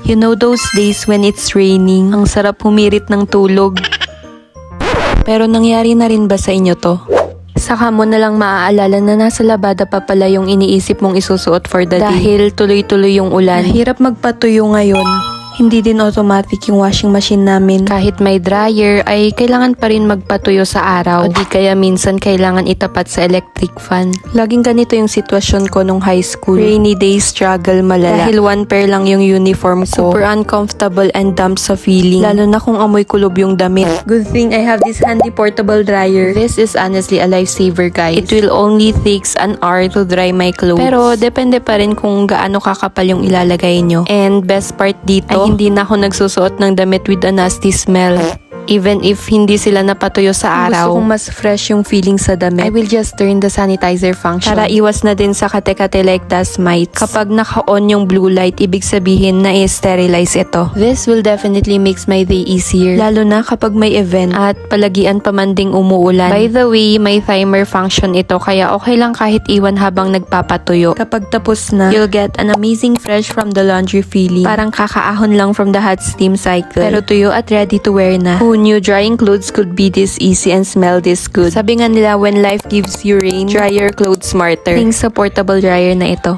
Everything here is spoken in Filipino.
You know those days when it's raining, ang sarap humirit ng tulog. Pero nangyari na rin ba sa inyo to? Saka mo na lang maaalala na nasa labada pa pala yung iniisip mong isusuot for the day. Dahil tuloy-tuloy yung ulan. Mahirap magpatuyo ngayon. Hindi din automatic yung washing machine namin. Kahit may dryer, ay kailangan pa rin magpatuyo sa araw. O di kaya minsan kailangan itapat sa electric fan. Laging ganito yung sitwasyon ko nung high school. Rainy day struggle malala. Dahil one pair lang yung uniform ko. Super uncomfortable and dumb sa feeling. Lalo na kung amoy kulob yung damit. Good thing I have this handy portable dryer. This is honestly a lifesaver, guys. It will only takes an hour to dry my clothes. Pero depende pa rin kung gaano kakapal yung ilalagay nyo. And best part dito, ay hindi na ako nagsusuot ng damit with a nasty smell. Even if hindi sila napatuyo sa araw. Gusto kong mas fresh yung feeling sa damit, I will just turn the sanitizer function. Para iwas na din sa kate-kate like dust mites. Kapag naka-on yung blue light, ibig sabihin na i-sterilize ito. This will definitely makes my day easier. Lalo na kapag may event at palagian pa man ding umuulan. By the way, may timer function ito kaya okay lang kahit iwan habang nagpapatuyo. Kapag tapos na, you'll get an amazing fresh from the laundry feeling. Parang kakaahon lang from the hot steam cycle. Pero tuyo at ready to wear na. Who knew drying clothes could be this easy and smell this good? Sabi nga nila, when life gives you rain, dry your clothes smarter. Think sa portable dryer na ito.